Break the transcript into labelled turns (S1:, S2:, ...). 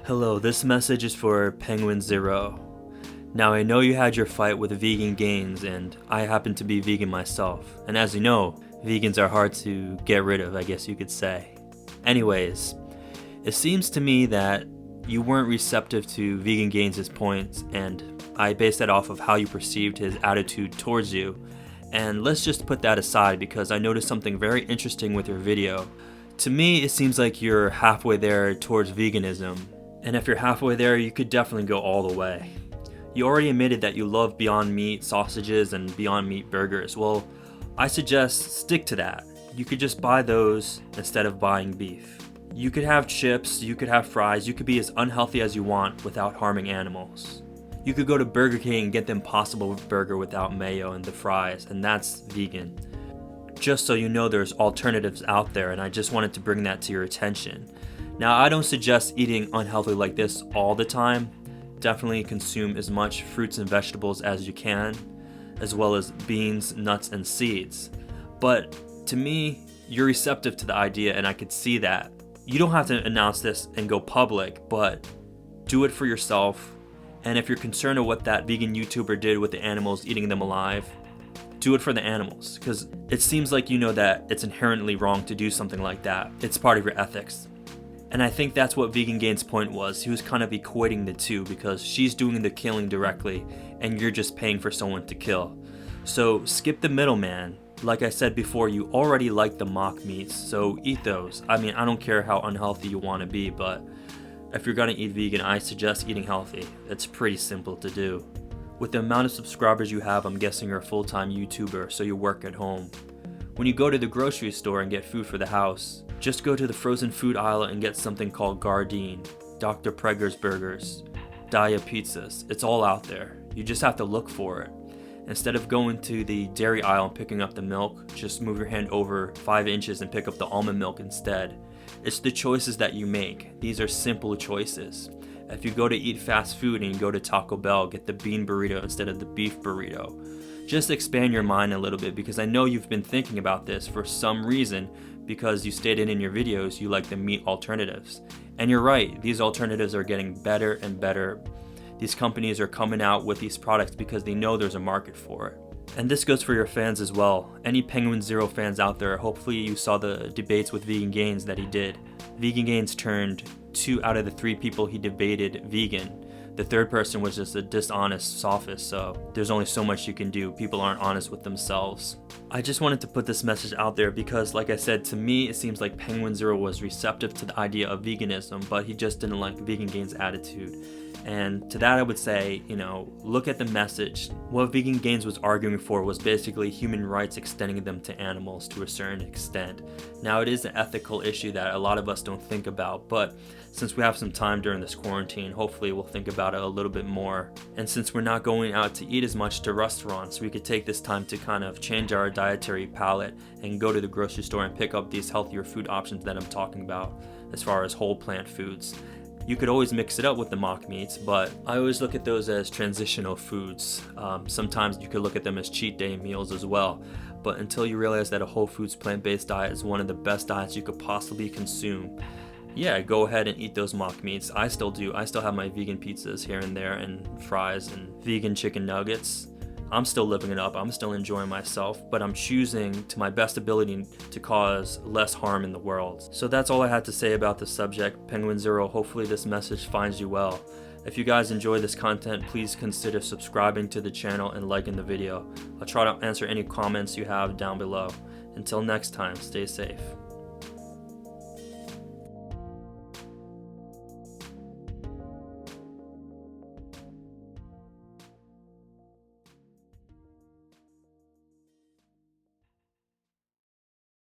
S1: Hello, this message is for penguinz0. Now I know you had your fight with vegan gains, and I happen to be vegan myself, and as you know, vegans are hard to get rid of, I guess you could say. Anyways, it seems to me that you weren't receptive to vegan gains' points, and I base that off of how you perceived his attitude towards you. And let's just put that aside because I noticed something very interesting with your video. To me, it seems like you're halfway there towards veganism. And if you're halfway there, you could definitely go all the way. You already admitted that you love Beyond Meat sausages and Beyond Meat burgers. Well, I suggest stick to that. You could just buy those instead of buying beef. You could have chips, you could have fries, you could be as unhealthy as you want without harming animals. You could go to Burger King and get the Impossible Burger without mayo and the fries, and that's vegan. Just so you know, there's alternatives out there, and I just wanted to bring that to your attention. Now, I don't suggest eating unhealthy like this all the time. Definitely consume as much fruits and vegetables as you can, as well as beans, nuts, and seeds. But to me, you're receptive to the idea, and I could see that. You don't have to announce this and go public, but do it for yourself. And if you're concerned of what that vegan YouTuber did with the animals, eating them alive, do it for the animals, because it seems like you know that it's inherently wrong to do something like that. It's part of your ethics. And I think that's what Vegan Gain's point was. He was kind of equating the two because she's doing the killing directly and you're just paying for someone to kill. So skip the middleman. Like I said before, you already like the mock meats, so eat those. I mean, I don't care how unhealthy you want to be, but if you're gonna eat vegan, I suggest eating healthy. It's pretty simple to do. With the amount of subscribers you have, I'm guessing you're a full-time YouTuber, so you work at home. When you go to the grocery store and get food for the house, just go to the frozen food aisle and get something called Gardein, Dr. Prager's burgers, Daya pizzas. It's all out there. You just have to look for it. Instead of going to the dairy aisle and picking up the milk, just move your hand over 5 inches and pick up the almond milk instead. It's the choices that you make. These are simple choices. If you go to eat fast food and you go to Taco Bell, get the bean burrito instead of the beef burrito. Just expand your mind a little bit, because I know you've been thinking about this for some reason, because you stated in your videos you like the meat alternatives. And you're right, these alternatives are getting better and better. These companies are coming out with these products because they know there's a market for it. And this goes for your fans as well. Any penguinz0 fans out there, hopefully you saw the debates with Vegan Gains that he did. Vegan Gains turned 2 out of the 3 people he debated vegan. The third person was just a dishonest sophist, so there's only so much you can do. People aren't honest with themselves. I just wanted to put this message out there because, like I said, to me it seems like penguinz0 was receptive to the idea of veganism, but he just didn't like Vegan Gains' attitude. And to that I would say, look at the message. What Vegan Gains was arguing for was basically human rights, extending them to animals to a certain extent. Now, it is an ethical issue that a lot of us don't think about, but since we have some time during this quarantine, hopefully we'll think about it a little bit more. And since we're not going out to eat as much to restaurants, we could take this time to kind of change our dietary palate and go to the grocery store and pick up these healthier food options that I'm talking about, as far as whole plant foods. You could always mix it up with the mock meats, but I always look at those as transitional foods. Sometimes you could look at them as cheat day meals as well. But until you realize that a whole foods plant-based diet is one of the best diets you could possibly consume, yeah, go ahead and eat those mock meats. I still do. I still have my vegan pizzas here and there, and fries and vegan chicken nuggets. I'm still living it up. I'm still enjoying myself, but I'm choosing to my best ability to cause less harm in the world. So that's all I had to say about the subject. penguinz0, hopefully this message finds you well. If you guys enjoy this content, please consider subscribing to the channel and liking the video. I'll try to answer any comments you have down below. Until next time, stay safe.